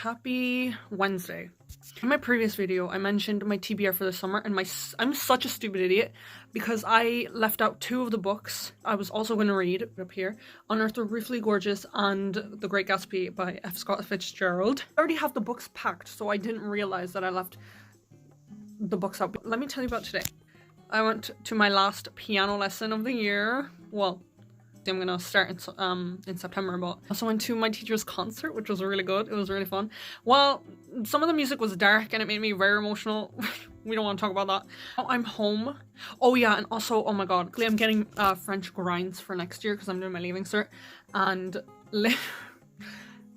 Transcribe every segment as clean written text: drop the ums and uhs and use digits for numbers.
happy Wednesday. In my previous video, I mentioned my TBR for the summer, and I'm such a stupid idiot because I left out 2 of the books I was also going to read up here: Unearthed the Briefly Gorgeous and The Great Gatsby by F. Scott Fitzgerald. I already have the books packed, so I didn't realize that I left the books out. But let me tell you about today. I went to my last piano lesson of the year. Well, I'm gonna start in September, but I also went to my teacher's concert, which was really good. It was really fun. Well, some of the music was dark and it made me very emotional. We don't want to talk about that. Now I'm home. Oh yeah, and also, oh my god, I'm getting French grinds for next year because I'm doing my leaving cert, and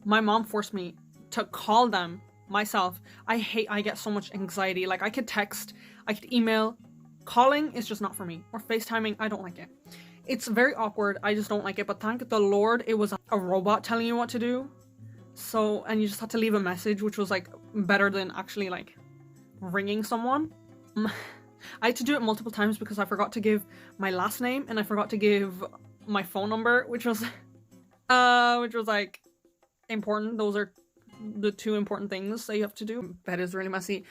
my mom forced me to call them myself. I get so much anxiety. Like, I could text, I could email. Calling is just not for me. Or FaceTiming, I don't like it. It's very awkward. I just don't like it. But thank the Lord it was a robot telling you what to do. So, and you just had to leave a message, which was like better than actually like ringing someone. I had to do it multiple times because I forgot to give my last name and I forgot to give my phone number, which was like important. Those are the 2 important things that you have to do. Bed is really messy.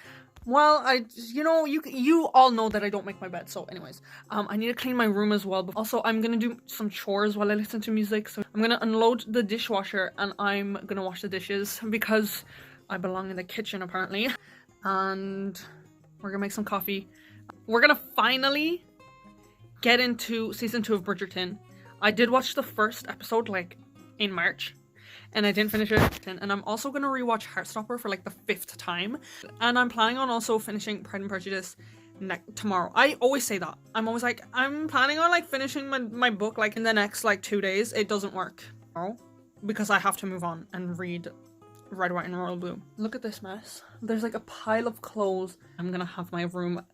Well, you all know that I don't make my bed, so anyways, I need to clean my room as well. But also, I'm gonna do some chores while I listen to music, so I'm gonna unload the dishwasher and I'm gonna wash the dishes because I belong in the kitchen apparently. And we're gonna make some coffee. We're gonna finally get into season 2 of Bridgerton. I did watch the first episode like in March, and I didn't finish it. And I'm also gonna rewatch Heartstopper for like the 5th time. And I'm planning on also finishing Pride and Prejudice tomorrow. I always say that. I'm always like, I'm planning on like finishing my book like in the next like 2 days. It doesn't work because I have to move on and read Red, White, and Royal Blue. Look at this mess. There's like a pile of clothes. I'm gonna have my room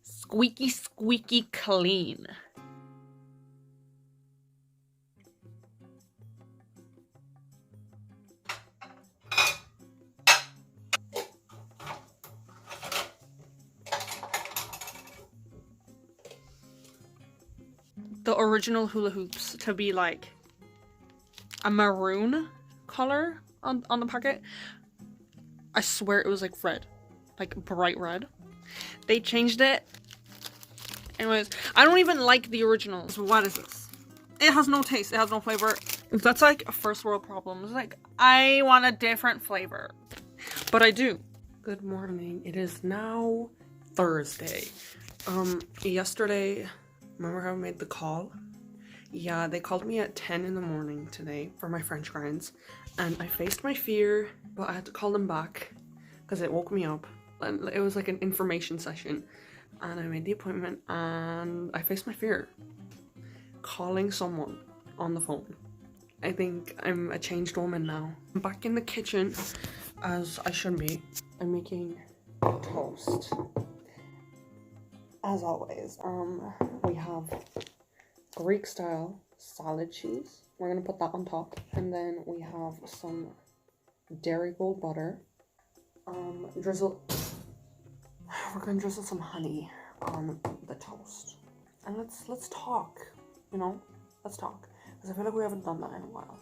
squeaky, squeaky clean. The original hula hoops to be like a maroon color on the packet. I swear it was like red, like bright red. They changed it. Anyways, I don't even like the originals. What is this? It has no taste. It has no flavor. That's like a first world problem. It's like, I want a different flavor. But I do. Good morning. It is now Thursday. Yesterday, remember how I made the call? Yeah, they called me at 10 in the morning today for my French grinds, and I faced my fear, but I had to call them back because it woke me up. And it was like an information session, and I made the appointment, and I faced my fear. Calling someone on the phone. I think I'm a changed woman now. I'm back in the kitchen, as I should be. I'm making toast. As always, we have Greek style salad cheese. We're gonna put that on top, and then we have some Dairy Gold butter. We're gonna drizzle some honey on the toast, and let's talk. You know, let's talk, because I feel like we haven't done that in a while.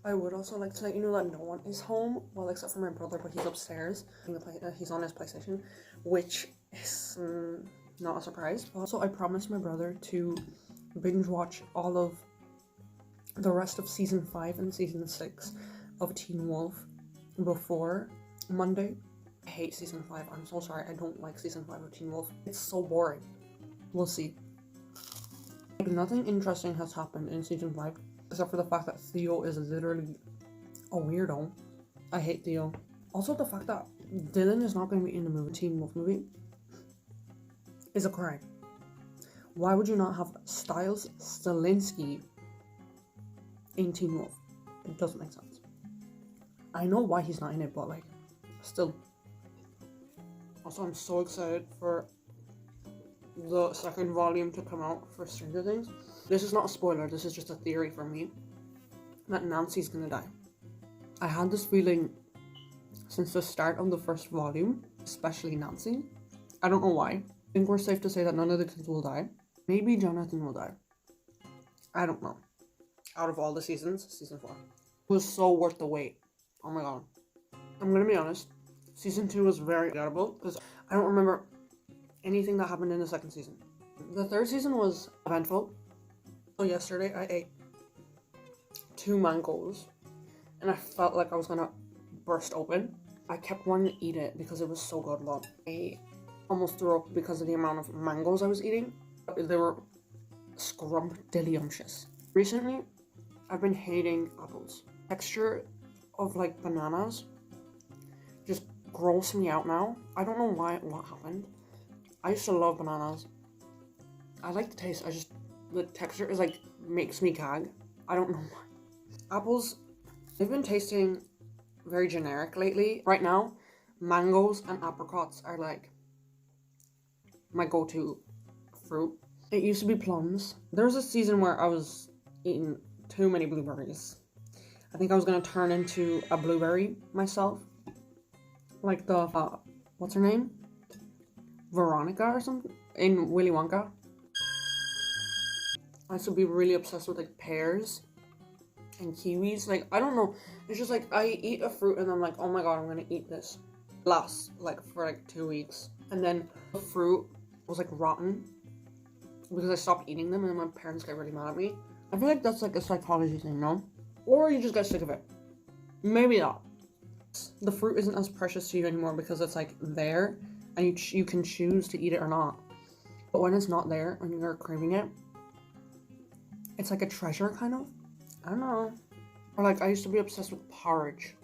I would also like to let you know that no one is home, well, except for my brother, but he's upstairs. He's on his PlayStation, which is not a surprise. Also, I promised my brother to binge watch all of the rest of season 5 and season 6 of Teen Wolf before Monday. I hate season 5. I'm so sorry. I don't like season 5 of Teen Wolf. It's so boring. We'll see. Like, nothing interesting has happened in season 5. Except for the fact that Theo is literally a weirdo. I hate Theo. Also the fact that Dylan is not going to be in the movie, Teen Wolf movie, is a crime. Why would you not have Styles Stilinski in Teen Wolf? It doesn't make sense. I know why he's not in it, but like, still. Also, I'm so excited for the second volume to come out for Stranger Things. This is not a spoiler, this is just a theory for me, that Nancy's gonna die. I had this feeling since the start of the first volume, especially Nancy. I don't know why. I think we're safe to say that none of the kids will die. Maybe Jonathan will die. I don't know. Out of all the seasons, season 4 was so worth the wait. Oh my god. I'm gonna be honest. Season 2 was very forgettable because I don't remember anything that happened in the second season. The third season was eventful. So yesterday I ate 2 mangoes and I felt like I was gonna burst open. I kept wanting to eat it because it was so good, but I almost threw up because of the amount of mangoes I was eating. They were scrumptious. Recently, I've been hating apples. Texture of like bananas just gross me out now. I don't know what happened. I used to love bananas. I like the taste, the texture is like, makes me gag. I don't know why. Apples, they've been tasting very generic lately. Right now, mangoes and apricots are like my go-to fruit. It used to be plums. There was a season where I was eating too many blueberries. I think I was gonna turn into a blueberry myself. Like the, what's her name? Veronica or something? In Willy Wonka. I used to be really obsessed with like pears and kiwis. Like, I don't know. It's just like, I eat a fruit and I'm like, oh my god, I'm gonna eat this. Lasts like for like 2 weeks. And then the fruit was like rotten because I stopped eating them and my parents get really mad at me. I feel like that's like a psychology thing, no? Or you just get sick of it. Maybe not. The fruit isn't as precious to you anymore because it's like there and you can choose to eat it or not. But when it's not there and you're craving it, it's like a treasure kind of. I don't know. Or like I used to be obsessed with porridge.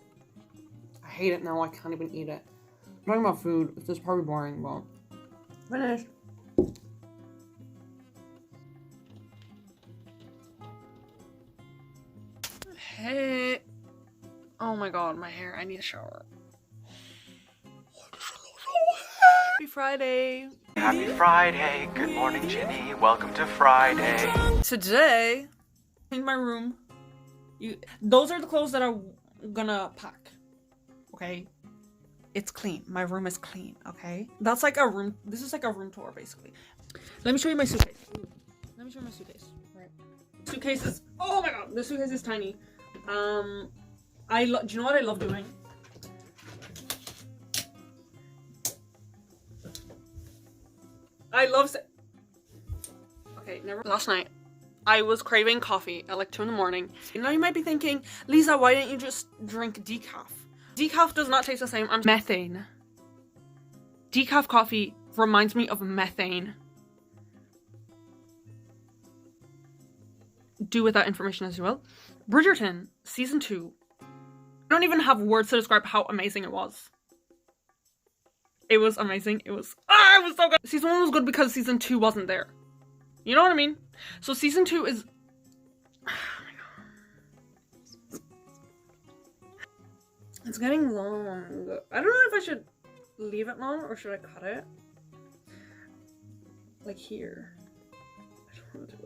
I hate it now, I can't even eat it. I'm talking about food, this is probably boring, but finished. Hey. Oh my god, my hair. I need a shower. Happy Friday. Happy Friday. Good morning, Ginny. Welcome to Friday. Today, in my room, those are the clothes that I'm gonna pack. Okay? It's clean. My room is clean, okay? That's like a room. This is like a room tour, basically. Let me show you my suitcase. Let me show you my suitcase. Right. Suitcase is, oh my god, this suitcase is tiny. Do you know what I love doing? Okay, last night, I was craving coffee at like 2 in the morning. You know, you might be thinking, Lisa, why didn't you just drink decaf? Decaf does not taste the same. I'm methane. Decaf coffee reminds me of methane. Do with that information as you will. Bridgerton, season 2. I don't even have words to describe how amazing it was. It was amazing. It was so good. Season 1 was good because season 2 wasn't there. You know what I mean? So season 2 is... Oh my god. It's getting long. I don't know if I should leave it long or should I cut it? Like here.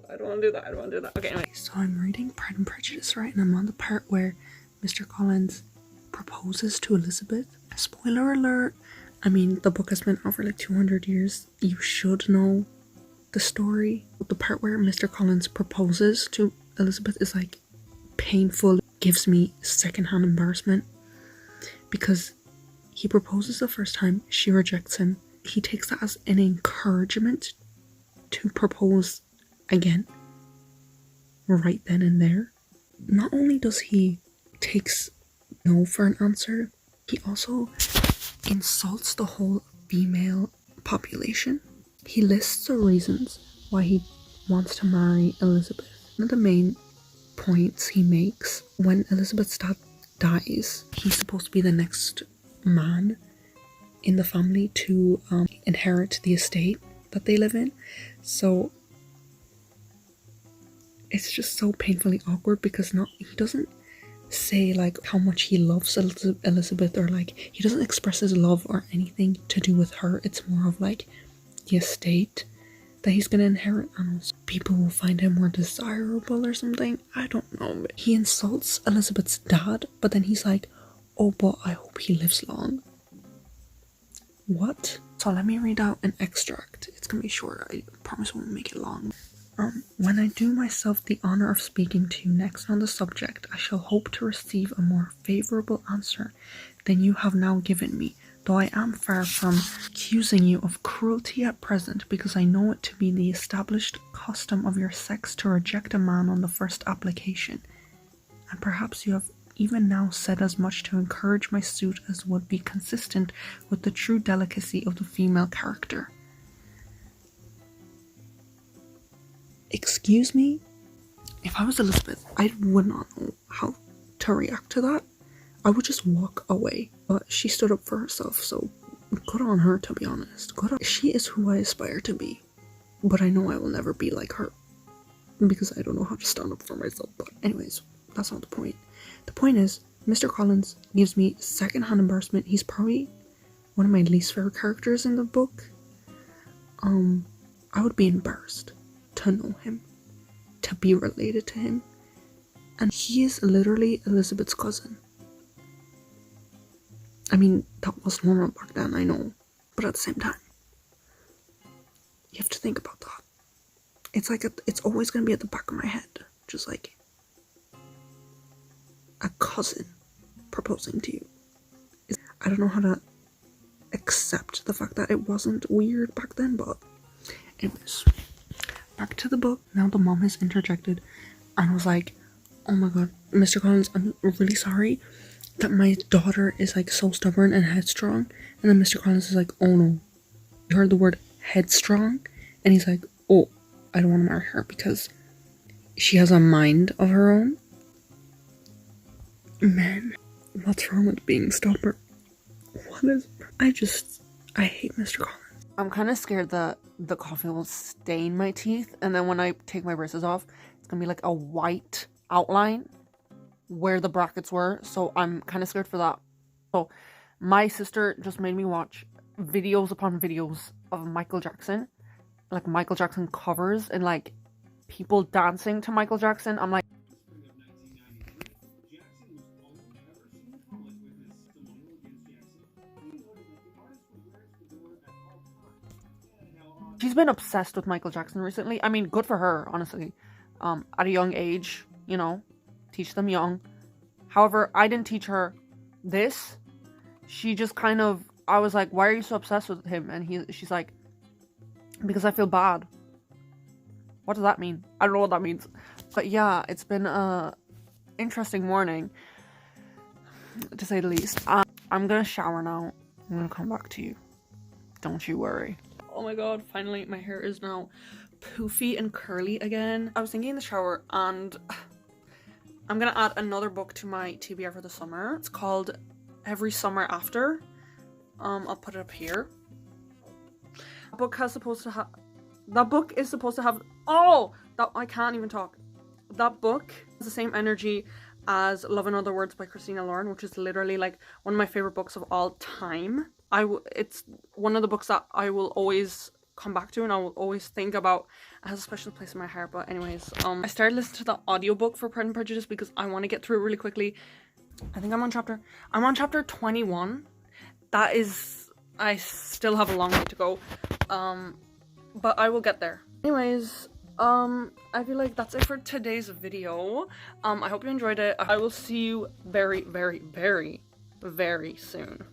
I don't want to do that. Okay, anyway. So I'm reading Pride and Prejudice, right? And I'm on the part where Mr. Collins proposes to Elizabeth. Spoiler alert. I mean, the book has been out for like 200 years. You should know the story. The part where Mr. Collins proposes to Elizabeth is like painful. Gives me secondhand embarrassment. Because he proposes the first time, she rejects him. He takes that as an encouragement to propose again, right then and there. Not only does he takes no for an answer, he also insults the whole female population. He lists the reasons why he wants to marry Elizabeth. One of the main points he makes, when Elizabeth's dad dies, he's supposed to be the next man in the family to inherit the estate that they live in. So it's just so painfully awkward because he doesn't say like how much he loves Elizabeth, or like he doesn't express his love or anything to do with her. It's more of like the estate that he's gonna inherit, and also people will find him more desirable or something. I don't know. He insults Elizabeth's dad, but then he's like, oh, but I hope he lives long. What? So let me read out an extract. It's gonna be short. I promise I won't make it long. When I do myself the honour of speaking to you next on the subject, I shall hope to receive a more favourable answer than you have now given me, though I am far from accusing you of cruelty at present, because I know it to be the established custom of your sex to reject a man on the first application, and perhaps you have even now said as much to encourage my suit as would be consistent with the true delicacy of the female character. Excuse me? If I was Elizabeth, I would not know how to react to that. I would just walk away. But she stood up for herself, so good on her, to be honest. She is who I aspire to be. But I know I will never be like her, because I don't know how to stand up for myself. But anyways, that's not the point. The point is, Mr. Collins gives me secondhand embarrassment. He's probably one of my least favorite characters in the book. I would be embarrassed to know him, to be related to him, and he is literally Elizabeth's cousin. I mean, that was normal back then, I know, but at the same time, you have to think about that. It's like it's always going to be at the back of my head, just like a cousin proposing to you. I don't know how to accept the fact that it wasn't weird back then, but anyways, back to the book. Now the mom has interjected and was like, oh my god, Mr. Collins, I'm really sorry that my daughter is like so stubborn and headstrong. And then Mr. Collins is like, oh no, you heard the word headstrong? And he's like, oh, I don't want to marry her because she has a mind of her own. Man, what's wrong with being stubborn? I hate Mr. Collins. I'm kind of scared that the coffee will stain my teeth, and then when I take my braces off, it's gonna be like a white outline where the brackets were, so I'm kind of scared for that. So my sister just made me watch videos upon videos of Michael Jackson, like Michael Jackson covers and like people dancing to Michael Jackson. I'm like, she's been obsessed with Michael Jackson recently. I mean, good for her, honestly. At a young age, you know, teach them young. However, I didn't teach her this. She just kind of, I was like, why are you so obsessed with him? And she's like, because I feel bad. What does that mean? I don't know what that means. But yeah, it's been a interesting morning, to say the least. I'm gonna shower now. I'm gonna come back to you. Don't you worry. Oh my god, finally my hair is now poofy and curly again. I was thinking in the shower, and I'm gonna add another book to my TBR for the summer. It's called Every Summer After. I'll put it up here. That book is supposed to have I can't even talk. That book has the same energy as Love in Other Words by Christina Lauren, which is literally like one of my favorite books of all time. It's one of the books that I will always come back to and I will always think about. It has a special place in my heart. But anyways, I started listening to the audiobook for Pride and Prejudice because I want to get through it really quickly. I think I'm on chapter 21. That is, I still have a long way to go. But I will get there. Anyways, I feel like that's it for today's video. I hope you enjoyed it. I will see you very, very, very, very soon.